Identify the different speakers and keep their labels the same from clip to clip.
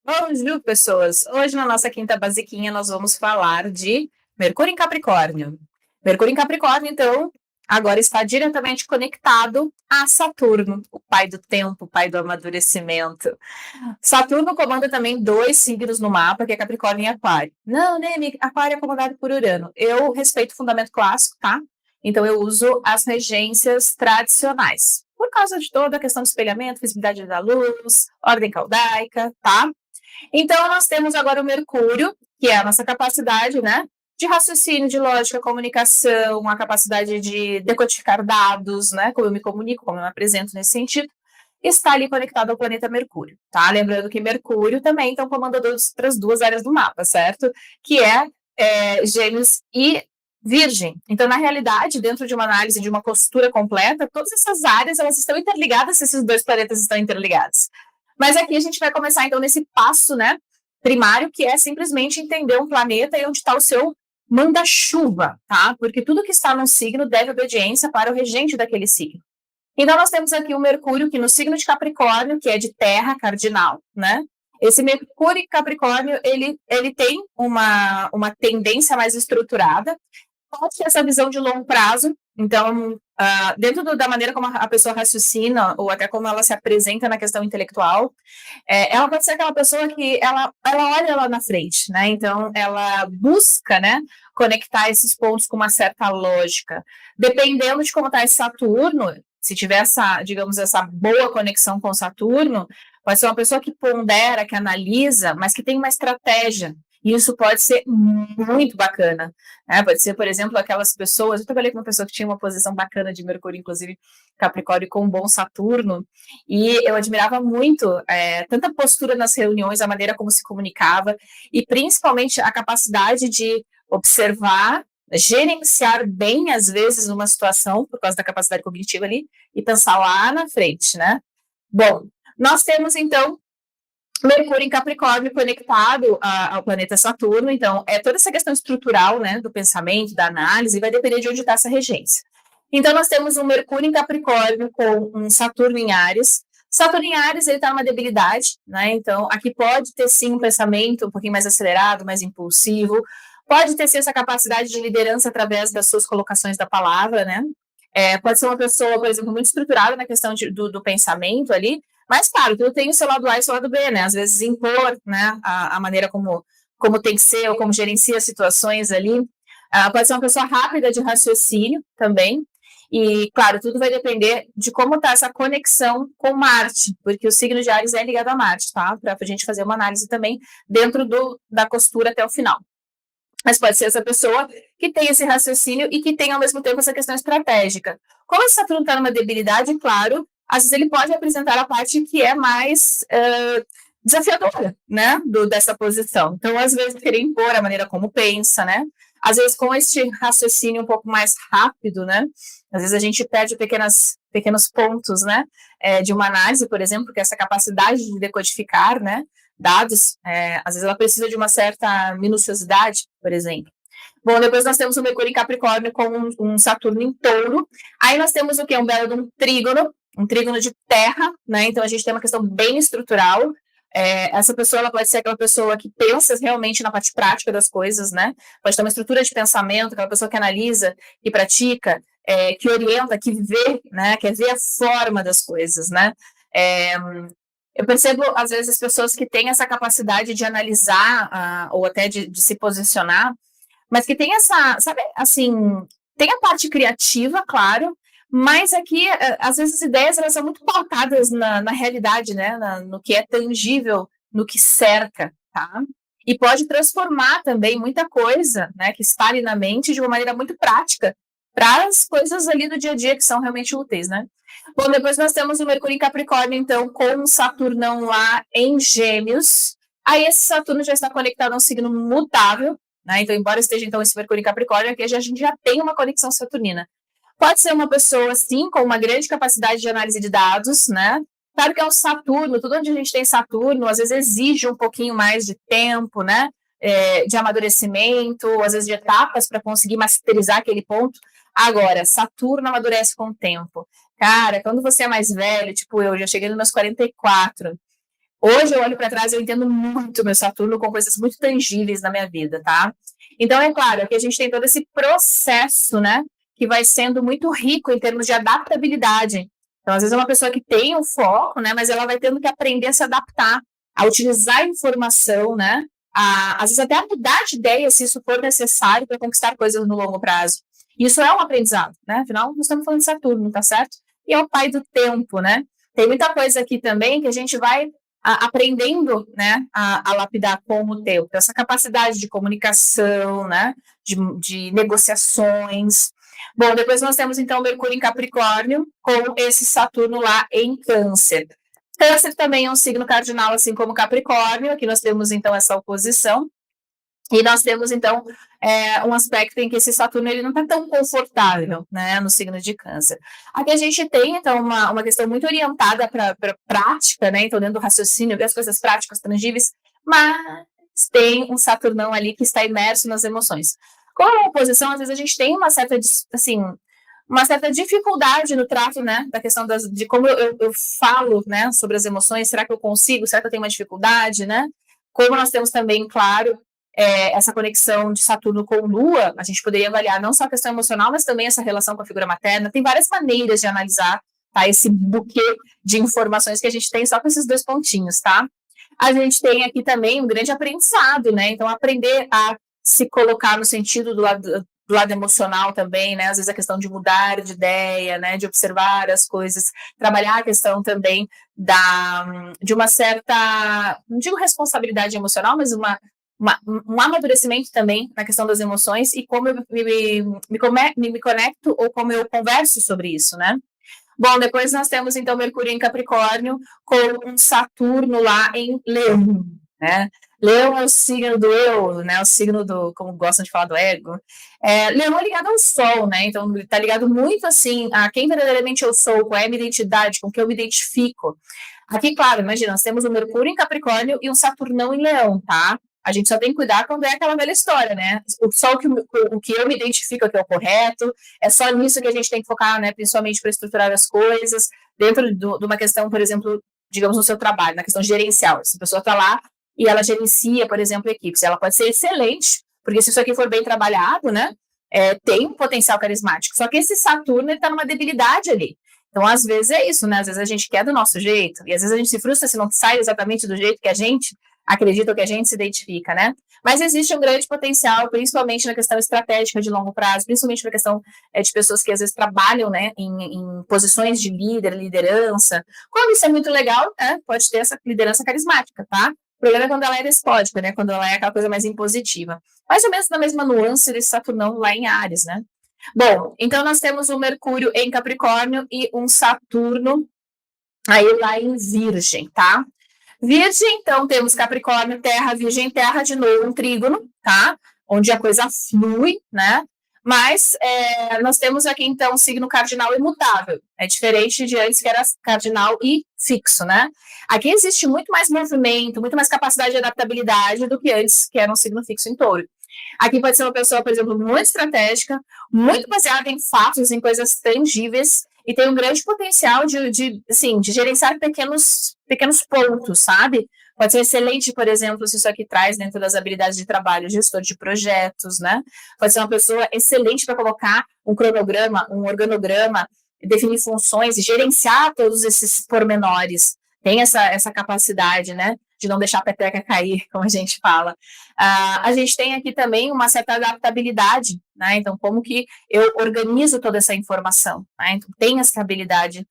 Speaker 1: Bonjour, pessoas! Hoje, na nossa quinta basiquinha, nós vamos falar de Mercúrio em Capricórnio. Mercúrio em Capricórnio, então, agora está diretamente conectado a Saturno, o pai do tempo, o pai do amadurecimento. Saturno comanda também dois signos no mapa, que é Capricórnio e Aquário. Não, né, amiga? Aquário é comandado por Urano. Eu respeito o fundamento clássico, tá? Então, eu uso as regências tradicionais. Por causa de toda a questão de espelhamento, visibilidade da luz, ordem caldaica, tá? Então, nós temos agora o Mercúrio, que é a nossa capacidade, né, de raciocínio, de lógica, comunicação, a capacidade de decodificar dados, né, como eu me comunico, como eu me apresento nesse sentido, está ali conectado ao planeta Mercúrio, tá? Lembrando que Mercúrio também então comanda outras duas áreas do mapa, certo? Que é Gêmeos e Virgem. Então, na realidade, dentro de uma análise de uma costura completa, todas essas áreas elas estão interligadas se esses dois planetas estão interligados. Mas aqui a gente vai começar, então, nesse passo, né, primário, que é simplesmente entender um planeta e onde está o seu manda-chuva, tá? Porque tudo que está no signo deve obediência para o regente daquele signo. Então, nós temos aqui o Mercúrio, que no signo de Capricórnio, que é de terra cardinal, né? Esse Mercúrio em Capricórnio, ele tem uma tendência mais estruturada, pode ter essa visão de longo prazo. Então, dentro da maneira como a pessoa raciocina, ou até como ela se apresenta na questão intelectual, ela pode ser aquela pessoa que ela olha lá na frente, né? Então, ela busca, né, conectar esses pontos com uma certa lógica. Dependendo de como está esse Saturno, se tiver essa, digamos, essa boa conexão com Saturno, pode ser uma pessoa que pondera, que analisa, mas que tem uma estratégia. E isso pode ser muito bacana, né? Pode ser, por exemplo, aquelas pessoas. Eu trabalhei com uma pessoa que tinha uma posição bacana de Mercúrio, inclusive Capricórnio, com um bom Saturno, e eu admirava muito tanta postura nas reuniões, a maneira como se comunicava, e principalmente a capacidade de observar, gerenciar bem, às vezes, uma situação, por causa da capacidade cognitiva ali, e pensar lá na frente, né? Bom, nós temos, então, Mercúrio em Capricórnio conectado ao planeta Saturno, então é toda essa questão estrutural, né, do pensamento, da análise, vai depender de onde está essa regência. Então nós temos um Mercúrio em Capricórnio com um Saturno em Áries. Saturno em Áries, ele está numa debilidade, né, então aqui pode ter sim um pensamento um pouquinho mais acelerado, mais impulsivo, pode ter sim essa capacidade de liderança através das suas colocações da palavra, né, pode ser uma pessoa, por exemplo, muito estruturada na questão do pensamento ali, mas, claro, tudo tem o seu lado A e o seu lado B, né? Às vezes impor, né, a maneira como tem que ser ou como gerencia as situações ali. Pode ser uma pessoa rápida de raciocínio também. E, claro, tudo vai depender de como está essa conexão com Marte, porque o signo de Áries é ligado a Marte, tá? Para a gente fazer uma análise também dentro da costura até o final. Mas pode ser essa pessoa que tem esse raciocínio e que tem, ao mesmo tempo, essa questão estratégica. Como esse Saturno está numa debilidade, claro, às vezes ele pode apresentar a parte que é mais desafiadora, né, dessa posição. Então, às vezes, querer impor a maneira como pensa, né? Às vezes, com este raciocínio um pouco mais rápido, né? Às vezes a gente perde pequenos pontos, né, de uma análise, por exemplo, que é essa capacidade de decodificar, né, dados, às vezes ela precisa de uma certa minuciosidade, por exemplo. Bom, depois nós temos o Mercúrio em Capricórnio com um Saturno em Touro. Aí nós temos o que? Um belo de um trígono de terra, né? Então a gente tem uma questão bem estrutural. Essa pessoa ela pode ser aquela pessoa que pensa realmente na parte prática das coisas, né? Pode ter uma estrutura de pensamento, aquela pessoa que analisa, que pratica, que orienta, que vê, né? Quer ver a forma das coisas, né? Eu percebo, às vezes, as pessoas que têm essa capacidade de analisar ou até de se posicionar, mas que tem essa, sabe, assim, tem a parte criativa, claro, mas aqui, às vezes, as ideias elas são muito pautadas na realidade, né, no que é tangível, no que cerca, tá? E pode transformar também muita coisa, né, que está ali na mente de uma maneira muito prática para as coisas ali do dia a dia que são realmente úteis, né? Bom, depois nós temos o Mercúrio em Capricórnio, então, com o Saturnão lá em Gêmeos. Aí esse Saturno já está conectado a um signo mutável, né? Então, embora esteja então esse Mercúrio em Capricórnio, aqui a gente já tem uma conexão saturnina. Pode ser uma pessoa, sim, com uma grande capacidade de análise de dados, né? Claro que é o Saturno, tudo onde a gente tem Saturno, às vezes exige um pouquinho mais de tempo, né? De amadurecimento, às vezes de etapas para conseguir masterizar aquele ponto. Agora, Saturno amadurece com o tempo. Cara, quando você é mais velho, tipo eu, já cheguei nos meus 44, Hoje eu olho para trás e eu entendo muito meu Saturno com coisas muito tangíveis na minha vida, tá? Então, é claro que a gente tem todo esse processo, né, que vai sendo muito rico em termos de adaptabilidade. Então, às vezes é uma pessoa que tem um foco, né, mas ela vai tendo que aprender a se adaptar, a utilizar a informação, né, às vezes até a mudar de ideia se isso for necessário para conquistar coisas no longo prazo. Isso é um aprendizado, né? Afinal, nós estamos falando de Saturno, tá certo? E é o pai do tempo, né? Tem muita coisa aqui também que a gente vai aprendendo, né, a lapidar com o tempo. Essa capacidade de comunicação, né, de negociações. Bom, depois nós temos, então, Mercúrio em Capricórnio, com esse Saturno lá em Câncer. Câncer também é um signo cardinal, assim como Capricórnio. Aqui nós temos, então, essa oposição. E nós temos, então, um aspecto em que esse Saturno ele não está tão confortável, né, no signo de Câncer. Aqui a gente tem, então, uma questão muito orientada para prática, né, então, dentro do raciocínio, ver as coisas práticas, tangíveis, mas tem um Saturnão ali que está imerso nas emoções. Com a oposição, às vezes a gente tem uma certa, assim, uma certa dificuldade no trato, né, da questão de como eu falo, né, sobre as emoções, será que eu consigo, será que eu tenho uma dificuldade, né? Como nós temos também, claro, essa conexão de Saturno com Lua, a gente poderia avaliar não só a questão emocional, mas também essa relação com a figura materna. Tem várias maneiras de analisar, tá, esse buquê de informações que a gente tem só com esses dois pontinhos, tá? A gente tem aqui também um grande aprendizado, né? Então, aprender a se colocar no sentido do lado emocional também, né? Às vezes a questão de mudar de ideia, né? De observar as coisas, trabalhar a questão também de uma certa, não digo responsabilidade emocional, mas um amadurecimento também na questão das emoções e como eu me conecto ou como eu converso sobre isso, né? Bom, depois nós temos, então, Mercúrio em Capricórnio com um Saturno lá em Leão, né? Leão é o signo do eu, né? O signo do, como gostam de falar, do ego. Leão é ligado ao Sol, né? Então, está ligado muito, assim, a quem verdadeiramente eu sou, qual é a minha identidade, com que eu me identifico. Aqui, claro, imagina, nós temos o Mercúrio em Capricórnio e um Saturnão em Leão, tá? A gente só tem que cuidar quando é aquela velha história, né? Só o que eu me identifico é que é o correto, é só nisso que a gente tem que focar, né? Principalmente para estruturar as coisas, dentro de uma questão, por exemplo, digamos, no seu trabalho, na questão gerencial. Se a pessoa está lá e ela gerencia, por exemplo, equipes, ela pode ser excelente, porque se isso aqui for bem trabalhado, né? Tem um potencial carismático. Só que esse Saturno está numa debilidade ali. Então, às vezes é isso, né? Às vezes a gente quer do nosso jeito, e às vezes a gente se frustra se não sai exatamente do jeito que a gente acredita ou que a gente se identifica, né? Mas existe um grande potencial, principalmente na questão estratégica de longo prazo, principalmente na questão de pessoas que às vezes trabalham, né, em posições de liderança. Quando isso é muito legal, pode ter essa liderança carismática, tá? O problema é quando ela é despótica, né? Quando ela é aquela coisa mais impositiva. Mais ou menos na mesma nuance desse Saturnão lá em Áries, né? Bom, então nós temos um Mercúrio em Capricórnio e um Saturno aí lá em Virgem, tá? Virgem, então, temos Capricórnio, Terra, Virgem, Terra, de novo um trígono, tá? Onde a coisa flui, né? Mas nós temos aqui, então, um signo cardinal imutável. É diferente de antes, que era cardinal e fixo, né? Aqui existe muito mais movimento, muito mais capacidade de adaptabilidade do que antes, que era um signo fixo em touro. Aqui pode ser uma pessoa, por exemplo, muito estratégica, muito baseada em fatos, em coisas tangíveis, e tem um grande potencial de gerenciar pequenos pontos, sabe? Pode ser excelente, por exemplo, se isso aqui traz dentro das habilidades de trabalho, gestor de projetos, né? Pode ser uma pessoa excelente para colocar um cronograma, um organograma, definir funções e gerenciar todos esses pormenores. Tem essa capacidade, né? De não deixar a peteca cair, como a gente fala. A gente tem aqui também uma certa adaptabilidade, né? Então, como que eu organizo toda essa informação, né? Então, tem essa habilidade.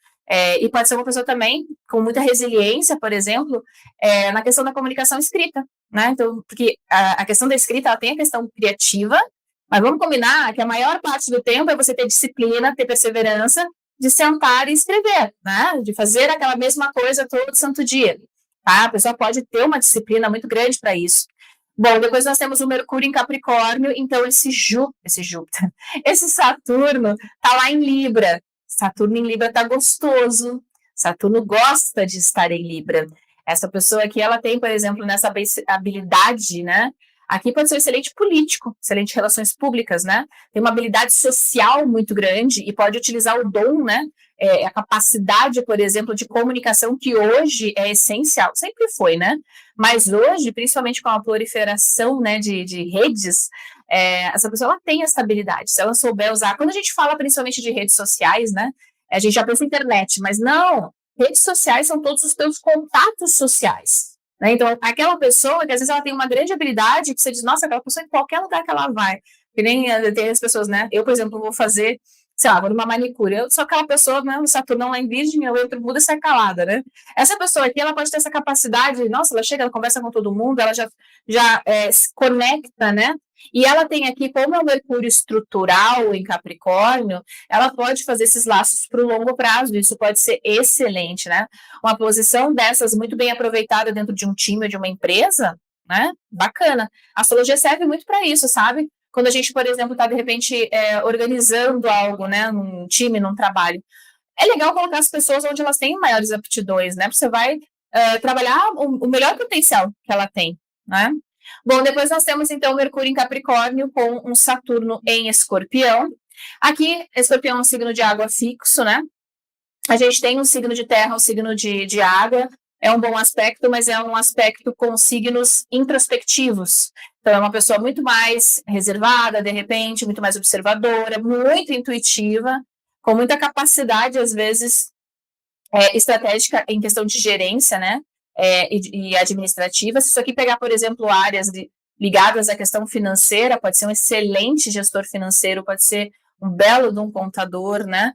Speaker 1: E pode ser uma pessoa também com muita resiliência, por exemplo, na questão da comunicação escrita, né? Então, porque a questão da escrita, ela tem a questão criativa, mas vamos combinar que a maior parte do tempo é você ter disciplina, ter perseverança, de sentar e escrever, né? De fazer aquela mesma coisa todo santo dia, tá? A pessoa pode ter uma disciplina muito grande para isso. Bom, depois nós temos o Mercúrio em Capricórnio, então esse Júpiter, esse Saturno tá lá em Libra. Saturno em Libra tá gostoso. Saturno gosta de estar em Libra. Essa pessoa aqui, ela tem, por exemplo, nessa habilidade, né? Aqui pode ser um excelente político, excelente relações públicas, né? Tem uma habilidade social muito grande e pode utilizar o dom, né? A capacidade, por exemplo, de comunicação que hoje é essencial, sempre foi, né? Mas hoje, principalmente com a proliferação, né, de redes, essa pessoa ela tem essa habilidade. Se ela souber usar, quando a gente fala principalmente de redes sociais, né? A gente já pensa em internet, mas não, redes sociais são todos os teus contatos sociais. Né? Então, aquela pessoa que às vezes ela tem uma grande habilidade, que você diz, nossa, aquela pessoa em qualquer lugar que ela vai, que nem tem as pessoas, né? Eu, por exemplo, vou fazer, sei lá, vou numa manicure, eu sou aquela pessoa, né, no Saturnão lá em Virgem, eu entro, muda e sai calada, né? Essa pessoa aqui, ela pode ter essa capacidade, nossa, ela chega, ela conversa com todo mundo, ela já se conecta, né? E ela tem aqui, como é o Mercúrio estrutural em Capricórnio, ela pode fazer esses laços para o longo prazo, isso pode ser excelente, né? Uma posição dessas muito bem aproveitada dentro de um time ou de uma empresa, né? Bacana. A astrologia serve muito para isso, sabe? Quando a gente, por exemplo, está de repente organizando algo, né? Num time, num trabalho. É legal colocar as pessoas onde elas têm maiores aptidões, né? Porque você vai trabalhar o melhor potencial que ela tem, né? Bom, depois nós temos então Mercúrio em Capricórnio com um Saturno em Escorpião. Aqui, Escorpião é um signo de água fixo, né? A gente tem um signo de terra, um signo de água, é um bom aspecto, mas é um aspecto com signos introspectivos. Então, é uma pessoa muito mais reservada, de repente, muito mais observadora, muito intuitiva, com muita capacidade, às vezes, estratégica em questão de gerência, né? E administrativa. Se isso aqui pegar, por exemplo, áreas ligadas à questão financeira, pode ser um excelente gestor financeiro, pode ser um belo de um contador, né?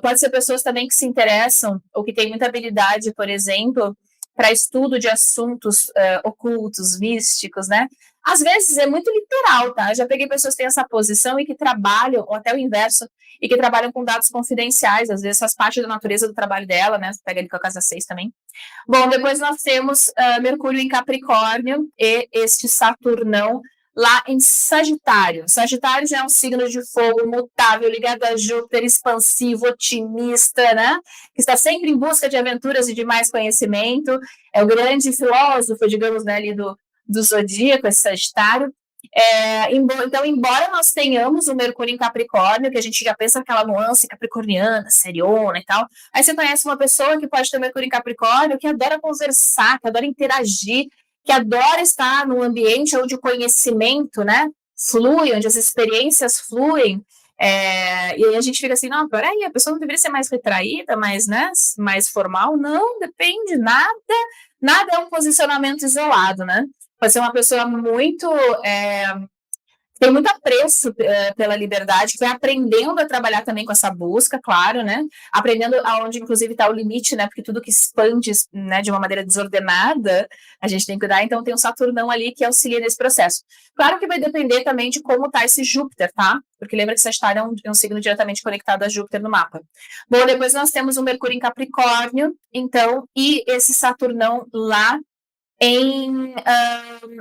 Speaker 1: Pode ser pessoas também que se interessam ou que têm muita habilidade, por exemplo, para estudo de assuntos ocultos, místicos, né? Às vezes é muito literal, tá? Já peguei pessoas que têm essa posição e que trabalham, ou até o inverso, e que trabalham com dados confidenciais, às vezes faz parte da natureza do trabalho dela, né? Você pega ele com a casa 6 também. Bom, depois nós temos Mercúrio em Capricórnio e este Saturnão lá em Sagitário. Sagitário já é um signo de fogo mutável, ligado a Júpiter, expansivo, otimista, né? Que está sempre em busca de aventuras e de mais conhecimento. É o grande filósofo, digamos, né, ali do zodíaco, esse Sagitário. Então, embora nós tenhamos o Mercúrio em Capricórnio, que a gente já pensa naquela nuance capricorniana, seriona e tal, aí você conhece uma pessoa que pode ter Mercúrio em Capricórnio, que adora conversar, que adora interagir, que adora estar num ambiente onde o conhecimento, né, flui, onde as experiências fluem, e aí a gente fica assim, não, peraí, a pessoa não deveria ser mais retraída, mais formal? Não, depende, nada é um posicionamento isolado, né? Pode ser uma pessoa muito tem muito apreço pela liberdade, que vai aprendendo a trabalhar também com essa busca, claro, né? Aprendendo aonde, inclusive, está o limite, né? Porque tudo que expande, né, de uma maneira desordenada, a gente tem que cuidar. Então, tem um Saturnão ali que auxilia nesse processo. Claro que vai depender também de como está esse Júpiter, tá? Porque lembra que Sagitário é um signo diretamente conectado a Júpiter no mapa. Bom, depois nós temos o Mercúrio em Capricórnio, então, e esse Saturnão lá em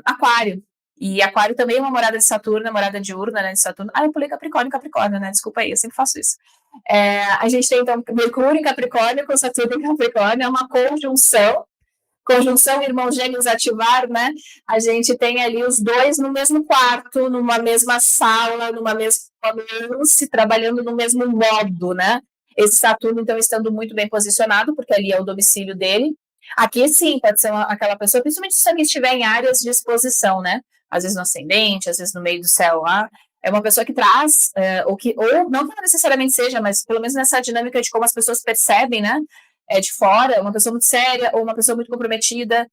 Speaker 1: Aquário. E Aquário também é uma morada de Saturno, morada diurna, né, de Saturno. Eu pulei Capricórnio, né? Desculpa aí, eu sempre faço isso. A gente tem, então, Mercúrio em Capricórnio com Saturno em Capricórnio, é uma conjunção irmãos gêmeos ativar, né? A gente tem ali os dois no mesmo quarto, numa mesma sala, numa mesma luz, trabalhando no mesmo modo, né? Esse Saturno, então, estando muito bem posicionado, porque ali é o domicílio dele. Aqui, sim, pode ser aquela pessoa, principalmente se alguém estiver em áreas de exposição, né? Às vezes no ascendente, às vezes no meio do céu lá. É uma pessoa que traz, ou não que necessariamente seja, mas pelo menos nessa dinâmica de como as pessoas percebem, né? De fora, uma pessoa muito séria, ou uma pessoa muito comprometida,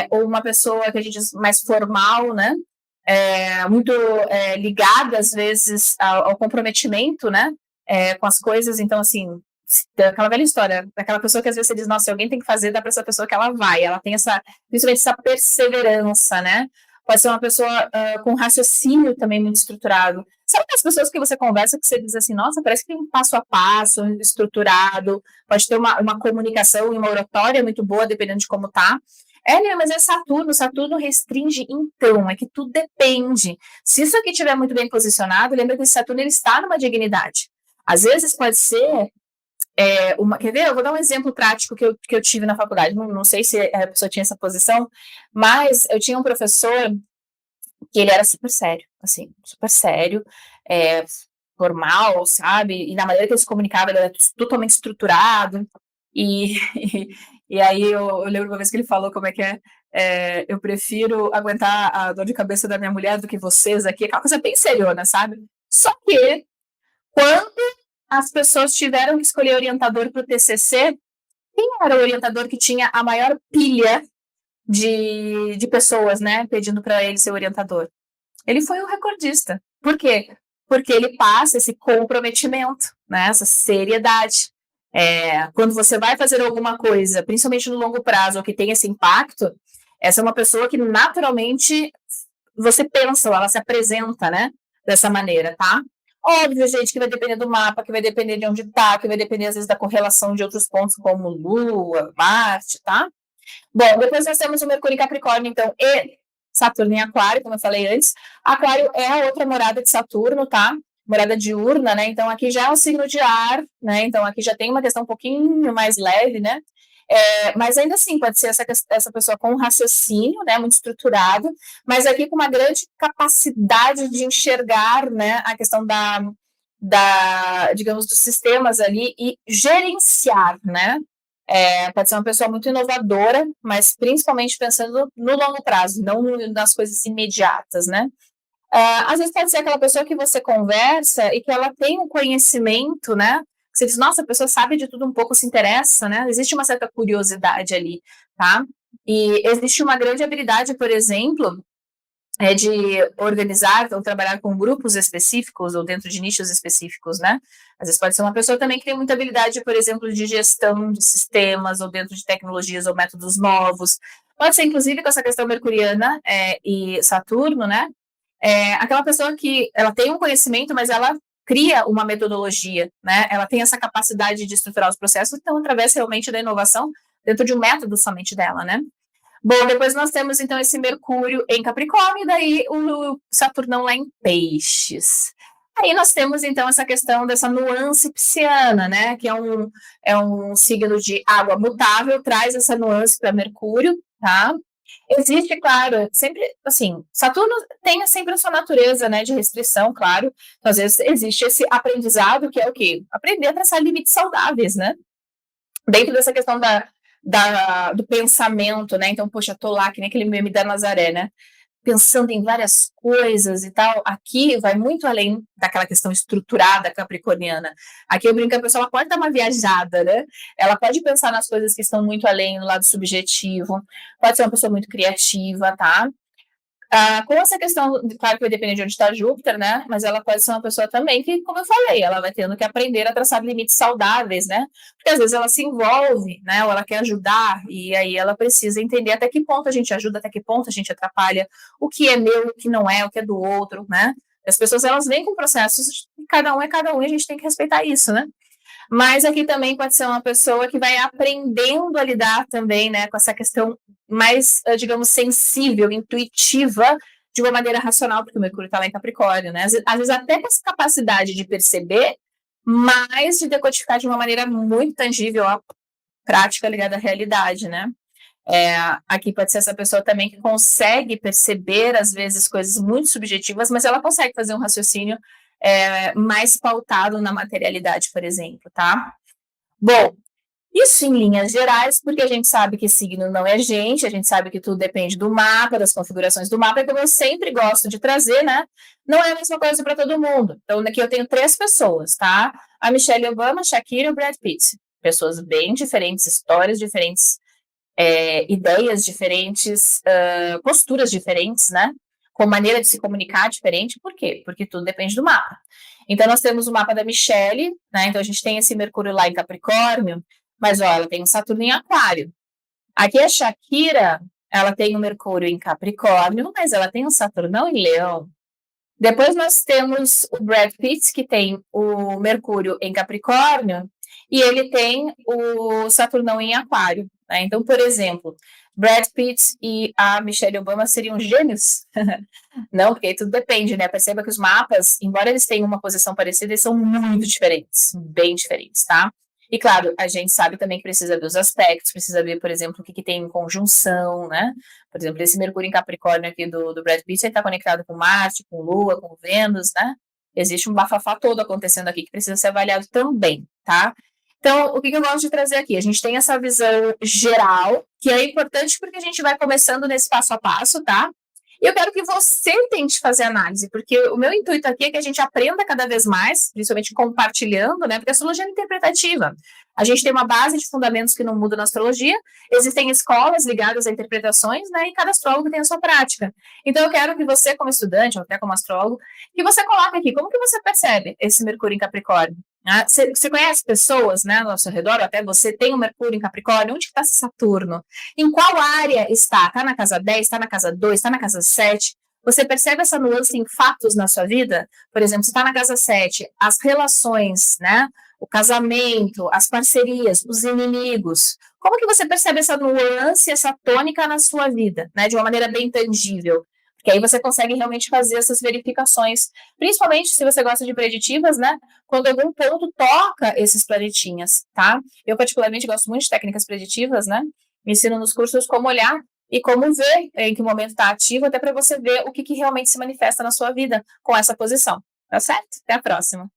Speaker 1: ou uma pessoa que a gente diz mais formal, né? Muito ligada, às vezes, ao comprometimento, né? Com as coisas. Então, assim, aquela velha história, daquela pessoa que às vezes você diz, nossa, se alguém tem que fazer, dá para essa pessoa que ela vai. Ela tem principalmente essa perseverança, né? Pode ser uma pessoa com raciocínio também muito estruturado. Sabe aquelas pessoas que você conversa que você diz assim, nossa, parece que tem um passo a passo, estruturado, pode ter uma comunicação e uma oratória muito boa, dependendo de como tá. Mas é Saturno restringe, então, é que tudo depende. Se isso aqui estiver muito bem posicionado, lembra que esse Saturno ele está numa dignidade. Às vezes pode ser quer ver? Eu vou dar um exemplo prático que eu tive na faculdade. Não sei se a pessoa tinha essa posição, mas eu tinha um professor que ele era super sério, assim, super sério, é, formal, sabe? E na maneira que ele se comunicava, ele era totalmente estruturado. E, e aí eu lembro uma vez que ele falou como é que eu prefiro aguentar a dor de cabeça da minha mulher do que vocês aqui, aquela coisa bem seriona, sabe? Só que quando as pessoas tiveram que escolher orientador para o TCC, quem era o orientador que tinha a maior pilha de pessoas, né, pedindo para ele ser orientador? Ele foi o recordista. Por quê? Porque ele passa esse comprometimento, né, essa seriedade. Quando você vai fazer alguma coisa, principalmente no longo prazo, ou que tem esse impacto, essa é uma pessoa que naturalmente você pensa, ou ela se apresenta, né, dessa maneira, tá? Óbvio, gente, que vai depender do mapa, que vai depender de onde tá, que vai depender, às vezes, da correlação de outros pontos, como Lua, Marte, tá? Bom, depois nós temos o Mercúrio em Capricórnio, então, e Saturno em Aquário, como eu falei antes. Aquário é a outra morada de Saturno, tá? Morada diurna, né? Então, aqui já é um signo de ar, né? Então, aqui já tem uma questão um pouquinho mais leve, né? Mas ainda assim, pode ser essa pessoa com um raciocínio, né? Muito estruturado, mas aqui com uma grande capacidade de enxergar, né? A questão digamos, dos sistemas ali e gerenciar, né? Pode ser uma pessoa muito inovadora, mas principalmente pensando no longo prazo, não nas coisas imediatas, né? Às vezes pode ser aquela pessoa que você conversa e que ela tem um conhecimento, né? Você diz, nossa, a pessoa sabe de tudo um pouco, se interessa, né? Existe uma certa curiosidade ali, tá? E existe uma grande habilidade, por exemplo, de organizar ou trabalhar com grupos específicos ou dentro de nichos específicos, né? Às vezes pode ser uma pessoa também que tem muita habilidade, por exemplo, de gestão de sistemas ou dentro de tecnologias ou métodos novos. Pode ser, inclusive, com essa questão mercuriana e Saturno, né? Aquela pessoa que ela tem um conhecimento, mas ela cria uma metodologia, né? Ela tem essa capacidade de estruturar os processos, então, através realmente da inovação dentro de um método somente dela, né? Bom, depois nós temos então esse Mercúrio em Capricórnio, e daí o Saturnão lá em Peixes. Aí nós temos então essa questão dessa nuance pisciana, né? Que é um signo de água mutável, traz essa nuance para Mercúrio, tá? Existe, claro, sempre, assim, Saturno tem sempre a sua natureza, né, de restrição, claro. Então, às vezes existe esse aprendizado que é o quê? Aprender a traçar limites saudáveis, né? Dentro dessa questão do pensamento, né? Então, poxa, tô lá, que nem aquele meme da Nazaré, né? Pensando em várias coisas e tal. Aqui vai muito além daquela questão estruturada capricorniana. Aqui eu brinco que a pessoa ela pode dar uma viajada, né? Ela pode pensar nas coisas que estão muito além, no lado subjetivo. Pode ser uma pessoa muito criativa, tá? Com essa questão, claro que vai depender de onde está Júpiter, né? Mas ela pode ser uma pessoa também que, como eu falei, ela vai tendo que aprender a traçar limites saudáveis, né? Porque às vezes ela se envolve, né? Ou ela quer ajudar, e aí ela precisa entender até que ponto a gente ajuda, até que ponto a gente atrapalha, o que é meu, o que não é, o que é do outro, né? As pessoas elas vêm com processos, cada um é cada um, e a gente tem que respeitar isso, né? Mas aqui também pode ser uma pessoa que vai aprendendo a lidar também, né, com essa questão mais, digamos, sensível, intuitiva, de uma maneira racional, porque o Mercúrio está lá em Capricórnio, né? Às vezes até com essa capacidade de perceber, mas de decodificar de uma maneira muito tangível, a prática ligada à realidade, né? Aqui pode ser essa pessoa também que consegue perceber, às vezes, coisas muito subjetivas, mas ela consegue fazer um raciocínio mais pautado na materialidade, por exemplo, tá? Bom, isso em linhas gerais, porque a gente sabe que signo não é gente, a gente sabe que tudo depende do mapa, das configurações do mapa, e como eu sempre gosto de trazer, né? Não é a mesma coisa para todo mundo. Então, aqui eu tenho 3 pessoas, tá? A Michelle Obama, Shakira e o Brad Pitt. Pessoas bem diferentes, histórias diferentes, ideias diferentes, posturas diferentes, né? Com maneira de se comunicar diferente. Por quê? Porque tudo depende do mapa. Então, nós temos o mapa da Michelle, né? Então, a gente tem esse Mercúrio lá em Capricórnio, mas, ó, ela tem um Saturno em Aquário. Aqui a Shakira, ela tem o Mercúrio em Capricórnio, mas ela tem um Saturnão em Leão. Depois nós temos o Brad Pitt, que tem o Mercúrio em Capricórnio, e ele tem o Saturnão em Aquário, né? Então, por exemplo, Brad Pitt e a Michelle Obama seriam gêmeos? Não, porque aí tudo depende, né? Perceba que os mapas, embora eles tenham uma posição parecida, eles são muito diferentes, bem diferentes, tá? E claro, a gente sabe também que precisa ver os aspectos, precisa ver, por exemplo, o que tem em conjunção, né? Por exemplo, esse Mercúrio em Capricórnio aqui do Brad Pitt, ele está conectado com Marte, com Lua, com Vênus, né? Existe um bafafá todo acontecendo aqui que precisa ser avaliado também, tá? Então, o que eu gosto de trazer aqui? A gente tem essa visão geral, que é importante porque a gente vai começando nesse passo a passo, tá? E eu quero que você tente fazer análise, porque o meu intuito aqui é que a gente aprenda cada vez mais, principalmente compartilhando, né? Porque a astrologia é interpretativa. A gente tem uma base de fundamentos que não muda na astrologia, existem escolas ligadas a interpretações, né? E cada astrólogo tem a sua prática. Então, eu quero que você, como estudante, ou até como astrólogo, que você coloque aqui, como que você percebe esse Mercúrio em Capricórnio? Você conhece pessoas, né, ao seu redor, ou até você tem um Mercúrio em Capricórnio, onde está esse Saturno? Em qual área está? Está na casa 10, está na casa 2, está na casa 7? Você percebe essa nuance em fatos na sua vida? Por exemplo, você está na casa 7, as relações, né? O casamento, as parcerias, os inimigos. Como que você percebe essa nuance, essa tônica na sua vida, né? De uma maneira bem tangível. Porque aí você consegue realmente fazer essas verificações. Principalmente se você gosta de preditivas, né? Quando algum ponto toca esses planetinhas, tá? Eu, particularmente, gosto muito de técnicas preditivas, né? Me ensino nos cursos como olhar e como ver em que momento está ativo, até para você ver o que realmente se manifesta na sua vida com essa posição. Tá certo? Até a próxima.